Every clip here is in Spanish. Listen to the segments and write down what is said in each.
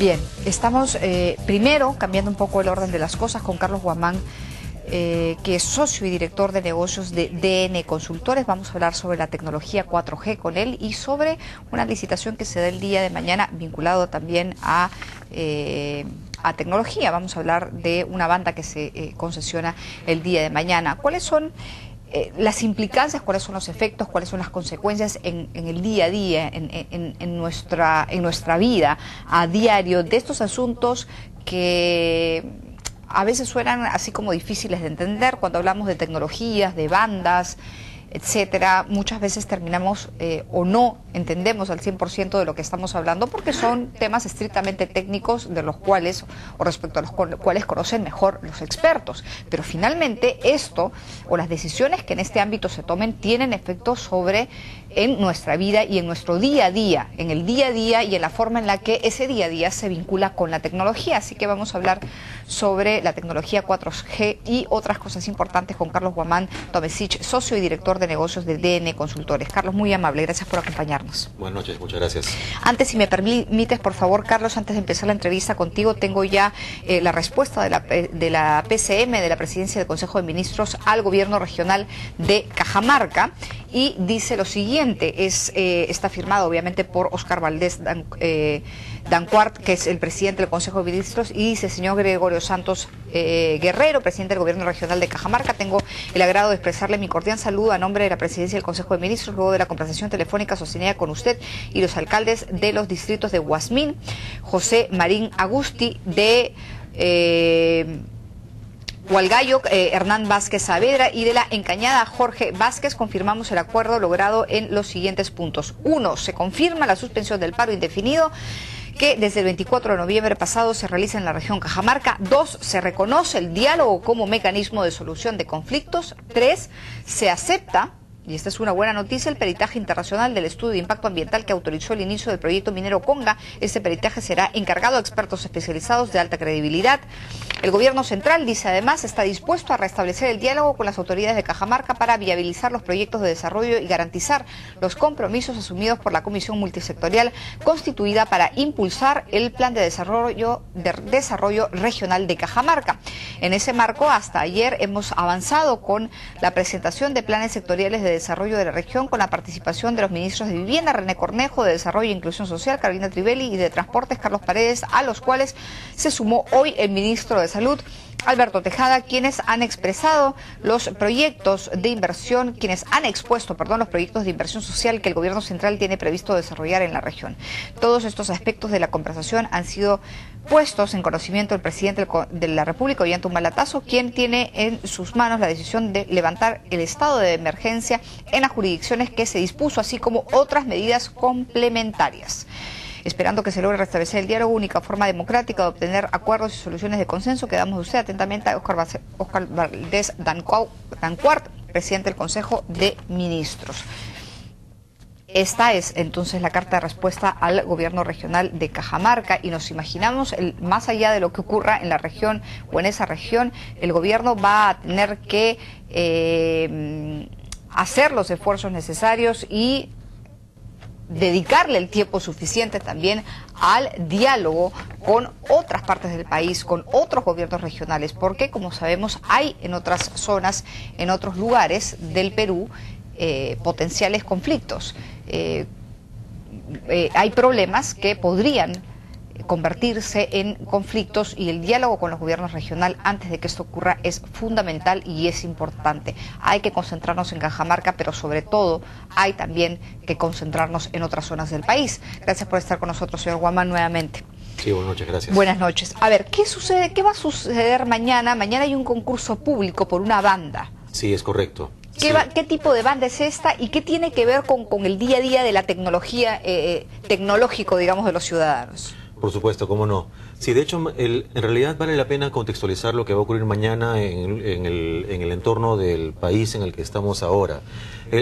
Bien, estamos primero cambiando un poco el orden de las cosas con Carlos Guamán, que es socio y director de negocios de DN Consultores. Vamos a hablar sobre la tecnología 4G con él y sobre una licitación que se da el día de mañana vinculado también a tecnología. Vamos a hablar de una banda que se concesiona el día de mañana. ¿Cuáles son las implicancias, cuáles son los efectos, cuáles son las consecuencias en el día a día, en nuestra vida a diario de estos asuntos que a veces suenan así como difíciles de entender cuando hablamos de tecnologías, de bandas, etcétera? Muchas veces terminamos o no entendemos al 100% de lo que estamos hablando porque son temas estrictamente técnicos de los cuales, o respecto a los cuales conocen mejor los expertos. Pero finalmente esto, o las decisiones que en este ámbito se tomen, tienen efectos sobre en nuestra vida y en nuestro día a día, en el día a día y en la forma en la que ese día a día se vincula con la tecnología. Así que vamos a hablar sobre la tecnología 4G y otras cosas importantes con Carlos Guamán Tomesic, socio y director de negocios de DN Consultores. Carlos, muy amable, gracias por acompañarnos. Buenas noches, muchas gracias. Antes, si me permites, por favor, Carlos, antes de empezar la entrevista contigo, tengo ya la respuesta de la PCM, de la Presidencia del Consejo de Ministros, al Gobierno Regional de Cajamarca, y dice lo siguiente, está firmado obviamente por Oscar Valdés Dancuart, que es el presidente del Consejo de Ministros, y dice: señor Gregorio Santos Guerrero, presidente del Gobierno Regional de Cajamarca, tengo el agrado de expresarle mi cordial saludo a nombre de la Presidencia del Consejo de Ministros, luego de la conversación telefónica sostenida con usted y los alcaldes de los distritos de Huasmín, José Marín Agusti, de Hualgayo, Hernán Vázquez Saavedra, y de la Encañada, Jorge Vázquez. Confirmamos el acuerdo logrado en los siguientes puntos. 1. Se confirma la suspensión del paro indefinido que desde el 24 de noviembre pasado se realiza en la región Cajamarca. 2. Se reconoce el diálogo como mecanismo de solución de conflictos. 3. Se acepta, y esta es una buena noticia, el peritaje internacional del estudio de impacto ambiental que autorizó el inicio del proyecto minero Conga. Este peritaje será encargado a expertos especializados de alta credibilidad. El gobierno central, dice además, está dispuesto a restablecer el diálogo con las autoridades de Cajamarca para viabilizar los proyectos de desarrollo y garantizar los compromisos asumidos por la Comisión Multisectorial constituida para impulsar el Plan de Desarrollo Regional de Cajamarca. En ese marco, hasta ayer hemos avanzado con la presentación de planes sectoriales de desarrollo de la región con la participación de los ministros de Vivienda, René Cornejo, de Desarrollo e Inclusión Social, Carolina Trivelli, y de Transportes, Carlos Paredes, a los cuales se sumó hoy el ministro de Salud, Alberto Tejada, quienes han expresado los proyectos de inversión, los proyectos de inversión social que el gobierno central tiene previsto desarrollar en la región. Todos estos aspectos de la conversación han sido puestos en conocimiento del presidente de la República, Ollanta Humala, quien tiene en sus manos la decisión de levantar el estado de emergencia en las jurisdicciones que se dispuso, así como otras medidas complementarias. Esperando que se logre restablecer el diálogo, única forma democrática de obtener acuerdos y soluciones de consenso, quedamos de usted atentamente a Oscar Valdés Dancuart, presidente del Consejo de Ministros. Esta es entonces la carta de respuesta al gobierno regional de Cajamarca, y nos imaginamos, más allá de lo que ocurra en la región o en esa región, el gobierno va a tener que hacer los esfuerzos necesarios y dedicarle el tiempo suficiente también al diálogo con otras partes del país, con otros gobiernos regionales, porque como sabemos hay en otras zonas, en otros lugares del Perú, potenciales conflictos. Hay problemas que podrían convertirse en conflictos, y el diálogo con los gobiernos regionales antes de que esto ocurra es fundamental y es importante. Hay que concentrarnos en Cajamarca, pero sobre todo hay también que concentrarnos en otras zonas del país. Gracias por estar con nosotros, señor Guamán, nuevamente. Sí, buenas noches, gracias. Buenas noches. A ver, ¿qué sucede? ¿Qué va a suceder mañana? Mañana hay un concurso público por una banda. Sí, es correcto. ¿Qué tipo de banda es esta y qué tiene que ver con el día a día de la tecnología, tecnológico, digamos, de los ciudadanos? Por supuesto, cómo no. Sí, de hecho, en realidad vale la pena contextualizar lo que va a ocurrir mañana en el entorno del país en el que estamos ahora.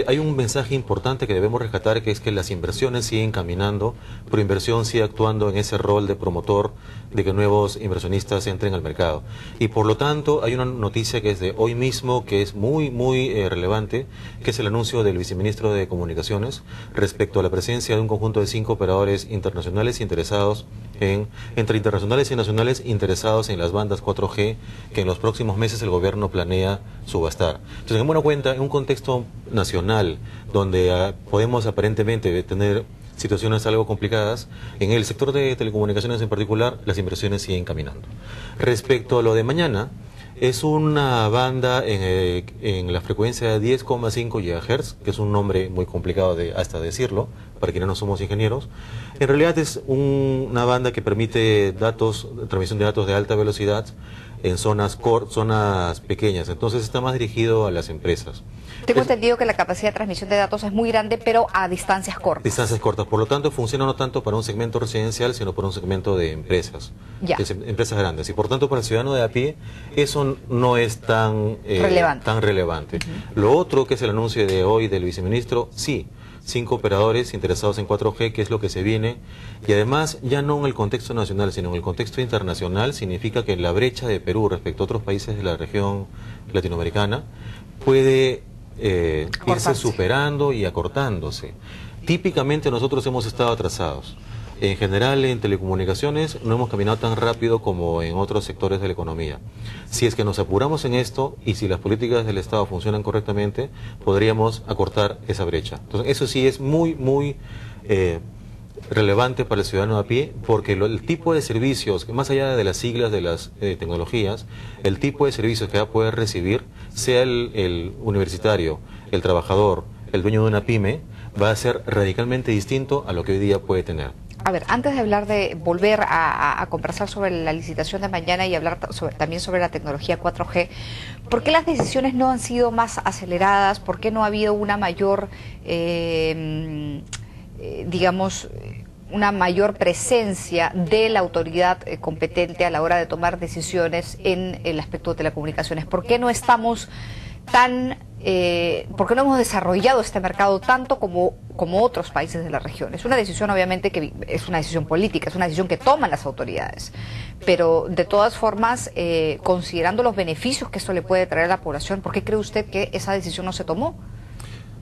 Hay un mensaje importante que debemos rescatar, que es que las inversiones siguen caminando, pero inversión sigue actuando en ese rol de promotor de que nuevos inversionistas entren al mercado. Y por lo tanto, hay una noticia que es de hoy mismo, que es muy relevante, que es el anuncio del viceministro de Comunicaciones respecto a la presencia de un conjunto de 5 operadores internacionales interesados entre internacionales y nacionales interesados en las bandas 4G que en los próximos meses el gobierno planea subastar. Entonces, en buena cuenta, en un contexto nacional donde podemos aparentemente tener situaciones algo complicadas, en el sector de telecomunicaciones en particular, las inversiones siguen caminando. Respecto a lo de mañana, es una banda en la frecuencia de 10,5 GHz, que es un nombre muy complicado hasta decirlo, para quienes no somos ingenieros. En realidad es una banda que permite transmisión de datos de alta velocidad en zonas pequeñas, entonces está más dirigido a las empresas. Tengo entendido que la capacidad de transmisión de datos es muy grande, pero a distancias cortas. Distancias cortas, por lo tanto funciona no tanto para un segmento residencial, sino para un segmento de empresas, empresas grandes. Y por tanto para el ciudadano de a pie eso no es tan relevante. Lo otro, que es el anuncio de hoy del viceministro, sí, 5 operadores interesados en 4G, que es lo que se viene, y además ya no en el contexto nacional, sino en el contexto internacional, significa que la brecha de Perú respecto a otros países de la región latinoamericana puede irse superando y acortándose. Típicamente nosotros hemos estado atrasados. En general, en telecomunicaciones no hemos caminado tan rápido como en otros sectores de la economía. Si es que nos apuramos en esto y si las políticas del Estado funcionan correctamente, podríamos acortar esa brecha. Entonces, eso sí es muy relevante para el ciudadano a pie, porque el tipo de servicios, más allá de las siglas de las tecnologías, el tipo de servicios que va a poder recibir, sea el universitario, el trabajador, el dueño de una pyme, va a ser radicalmente distinto a lo que hoy día puede tener. A ver, antes de volver a conversar sobre la licitación de mañana y hablar también sobre la tecnología 4G, ¿por qué las decisiones no han sido más aceleradas? ¿Por qué no ha habido una mayor, una mayor presencia de la autoridad competente a la hora de tomar decisiones en el aspecto de telecomunicaciones? ¿Por qué no estamos ¿por qué no hemos desarrollado este mercado tanto como otros países de la región? Es una decisión, obviamente, que es una decisión política, es una decisión que toman las autoridades, pero de todas formas, considerando los beneficios que esto le puede traer a la población, ¿por qué cree usted que esa decisión no se tomó?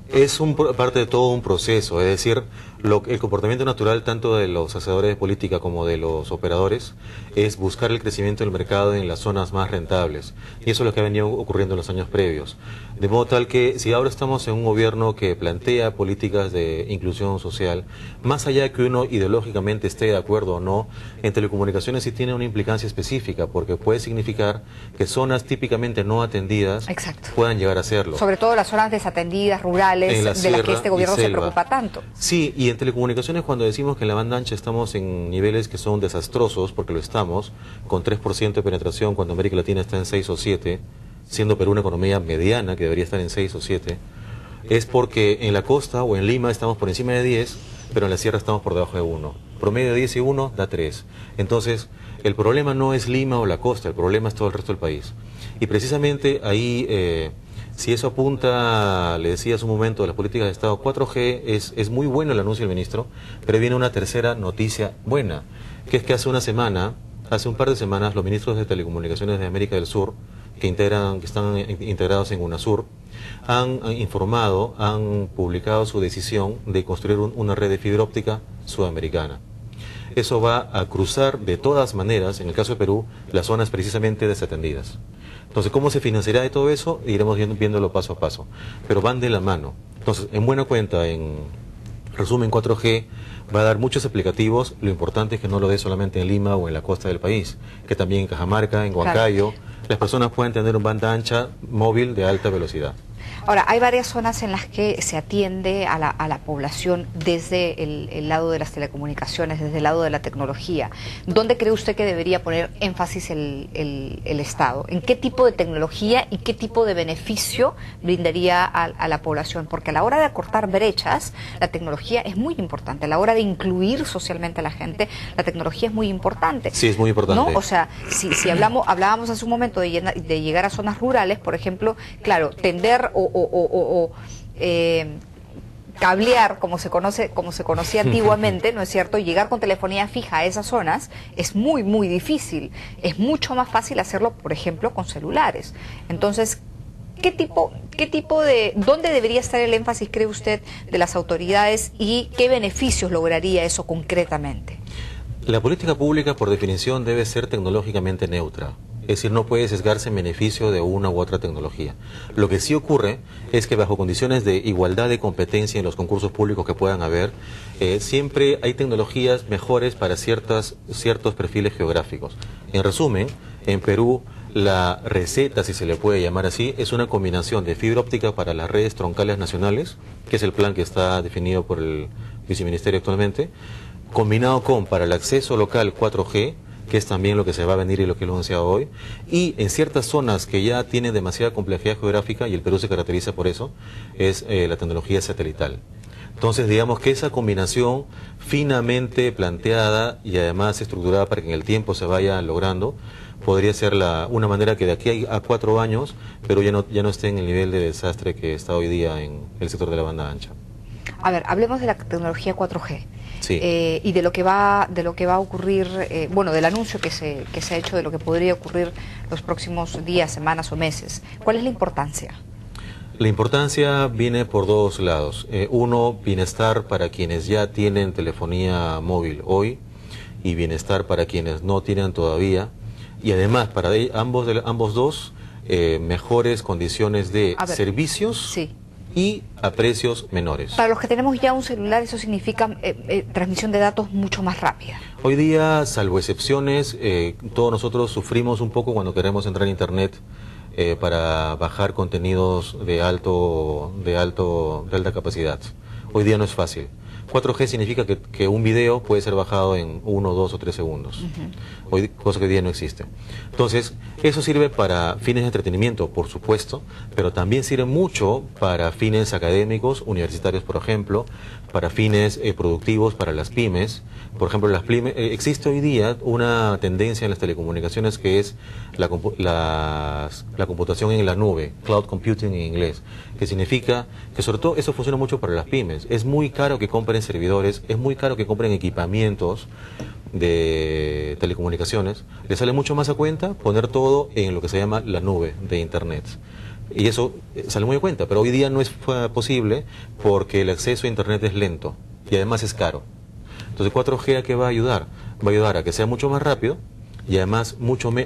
Es parte de todo un proceso, es decir, el comportamiento natural tanto de los hacedores de política como de los operadores es buscar el crecimiento del mercado en las zonas más rentables, y eso es lo que ha venido ocurriendo en los años previos. De modo tal que si ahora estamos en un gobierno que plantea políticas de inclusión social, más allá de que uno ideológicamente esté de acuerdo o no, en telecomunicaciones sí tiene una implicancia específica, porque puede significar que zonas típicamente no atendidas puedan llegar a serlo. Sobre todo las zonas desatendidas, rurales, de las que este gobierno se preocupa tanto. Sí, y en telecomunicaciones cuando decimos que en la banda ancha estamos en niveles que son desastrosos, porque lo estamos, con 3% de penetración cuando América Latina está en 6 o 7, siendo Perú una economía mediana que debería estar en 6 o 7, es porque en la costa o en Lima estamos por encima de 10, pero en la sierra estamos por debajo de 1. Promedio de 10 y 1 da 3. Entonces, el problema no es Lima o la costa, el problema es todo el resto del país. Y precisamente ahí, si eso apunta, le decía hace un momento, de las políticas de Estado, 4G es muy bueno el anuncio del ministro, pero viene una tercera noticia buena, que es que hace un par de semanas, los ministros de Telecomunicaciones de América del Sur, que están integrados en UNASUR, han publicado su decisión de construir una red de fibra óptica sudamericana. Eso va a cruzar de todas maneras, en el caso de Perú, las zonas precisamente desatendidas. Entonces, ¿cómo se financiará de todo eso? Iremos viéndolo paso a paso, pero van de la mano. Entonces, en buena cuenta, en resumen, 4G va a dar muchos aplicativos. Lo importante es que no lo dé solamente en Lima o en la costa del país, que también en Cajamarca, en Huancayo, las personas pueden tener un banda ancha móvil de alta velocidad. Ahora, hay varias zonas en las que se atiende a la población desde el lado de las telecomunicaciones, desde el lado de la tecnología. ¿Dónde cree usted que debería poner énfasis el Estado? ¿En qué tipo de tecnología y qué tipo de beneficio brindaría a la población? Porque a la hora de acortar brechas, la tecnología es muy importante. A la hora de incluir socialmente a la gente, la tecnología es muy importante. Sí, es muy importante. ¿No? O sea, si hablábamos hace un momento de llegar a zonas rurales, por ejemplo, claro, tender cablear, como se conocía antiguamente, ¿no es cierto? Y llegar con telefonía fija a esas zonas es muy, muy difícil. Es mucho más fácil hacerlo, por ejemplo, con celulares. Entonces, ¿dónde debería estar el énfasis, cree usted, de las autoridades y qué beneficios lograría eso concretamente? La política pública, por definición, debe ser tecnológicamente neutra. Es decir, no puede sesgarse en beneficio de una u otra tecnología. Lo que sí ocurre es que bajo condiciones de igualdad de competencia en los concursos públicos que puedan haber, siempre hay tecnologías mejores para ciertos perfiles geográficos. En resumen, en Perú, la receta, si se le puede llamar así, es una combinación de fibra óptica para las redes troncales nacionales, que es el plan que está definido por el viceministerio actualmente, combinado con para el acceso local 4G, que es también lo que se va a venir y lo que lo he anunciado hoy, y en ciertas zonas que ya tienen demasiada complejidad geográfica, y el Perú se caracteriza por eso, es la tecnología satelital. Entonces, digamos que esa combinación finamente planteada y además estructurada para que en el tiempo se vaya logrando, podría ser una manera que de aquí a 4 años Perú ya no esté en el nivel de desastre que está hoy día en el sector de la banda ancha. A ver, hablemos de la tecnología 4G. Sí. Y de lo que va a ocurrir, bueno, del anuncio que se ha hecho de lo que podría ocurrir los próximos días, semanas o meses. ¿Cuál es la importancia? La importancia viene por dos lados. Uno, bienestar para quienes ya tienen telefonía móvil hoy y bienestar para quienes no tienen todavía. Y además, para ambos dos, mejores condiciones de servicios. Sí. Y a precios menores. Para los que tenemos ya un celular, eso significa transmisión de datos mucho más rápida. Hoy día, salvo excepciones, todos nosotros sufrimos un poco cuando queremos entrar a Internet para bajar contenidos de alta capacidad. Hoy día no es fácil. 4G significa que un video puede ser bajado en 1, 2 o 3 segundos, cosa que hoy día no existe. Entonces, eso sirve para fines de entretenimiento, por supuesto, pero también sirve mucho para fines académicos, universitarios, por ejemplo, para fines productivos, para las pymes. Por ejemplo, existe hoy día una tendencia en las telecomunicaciones que es la computación en la nube, cloud computing en inglés, que significa que sobre todo eso funciona mucho para las pymes. Es muy caro que compren servidores, es muy caro que compren equipamientos de telecomunicaciones. Les sale mucho más a cuenta poner todo en lo que se llama la nube de Internet. Y eso sale muy a cuenta, pero hoy día no es posible porque el acceso a Internet es lento y además es caro. Entonces 4G ¿a qué va a ayudar? Va a ayudar a que sea mucho más rápido y además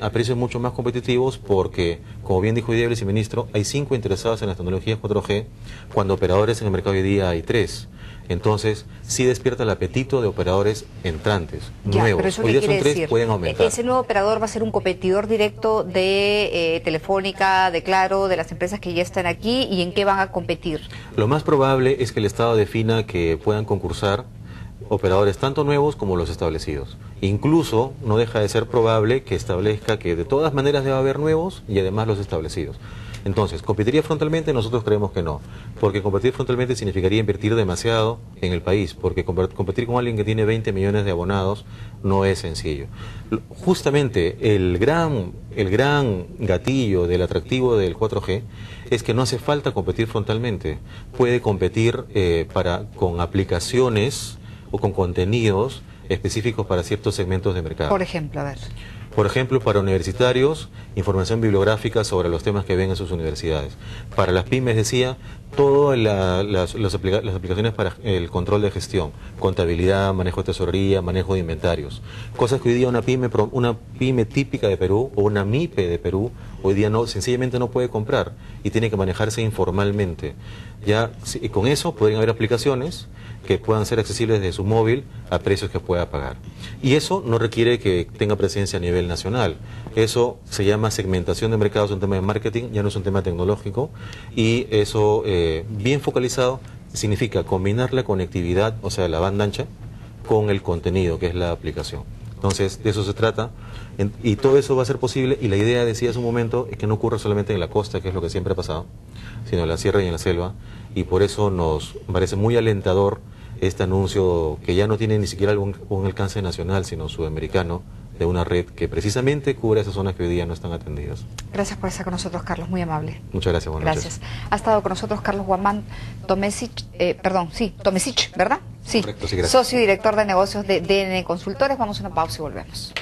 a precios mucho más competitivos porque, como bien dijo hoy día el viceministro, hay 5 interesados en las tecnologías 4G cuando operadores en el mercado hoy día hay 3. Entonces, sí despierta el apetito de operadores entrantes, nuevos. Pero ¿eso hoy qué día son 3, decir? pueden aumentar. ¿Ese nuevo operador va a ser un competidor directo de Telefónica, de Claro, de las empresas que ya están aquí? ¿Y en qué van a competir? Lo más probable es que el Estado defina que puedan concursar operadores tanto nuevos como los establecidos. Incluso no deja de ser probable que establezca que de todas maneras debe haber nuevos y además los establecidos. Entonces, ¿competiría frontalmente? Nosotros creemos que no, porque competir frontalmente significaría invertir demasiado en el país, porque competir con alguien que tiene 20 millones de abonados no es sencillo. Justamente el gran gatillo del atractivo del 4G es que no hace falta competir frontalmente, puede competir con aplicaciones o con contenidos específicos para ciertos segmentos de mercado. Por ejemplo, a ver. Por ejemplo, para universitarios, información bibliográfica sobre los temas que ven en sus universidades. Para las pymes, decía, todas las aplicaciones para el control de gestión, contabilidad, manejo de tesorería, manejo de inventarios. Cosas que hoy día una pyme típica de Perú o una MIPE de Perú, hoy día sencillamente no puede comprar y tiene que manejarse informalmente. Ya con eso podrían haber aplicaciones que puedan ser accesibles desde su móvil a precios que pueda pagar. Y eso no requiere que tenga presencia a nivel nacional. Eso se llama segmentación de mercados, un tema de marketing, ya no es un tema tecnológico, y eso bien focalizado significa combinar la conectividad, o sea, la banda ancha, con el contenido, que es la aplicación. Entonces, de eso se trata, y todo eso va a ser posible, y la idea, decía hace un momento, es que no ocurra solamente en la costa, que es lo que siempre ha pasado, sino en la sierra y en la selva, y por eso nos parece muy alentador este anuncio, que ya no tiene ni siquiera un alcance nacional, sino sudamericano, de una red que precisamente cubre esas zonas que hoy día no están atendidas. Gracias por estar con nosotros, Carlos, muy amable. Muchas gracias, buenas noches. Ha estado con nosotros Carlos Guamán Tomesic, ¿verdad? Sí. Correcto, sí, gracias. Socio y director de negocios de DN Consultores. Vamos a una pausa y volvemos.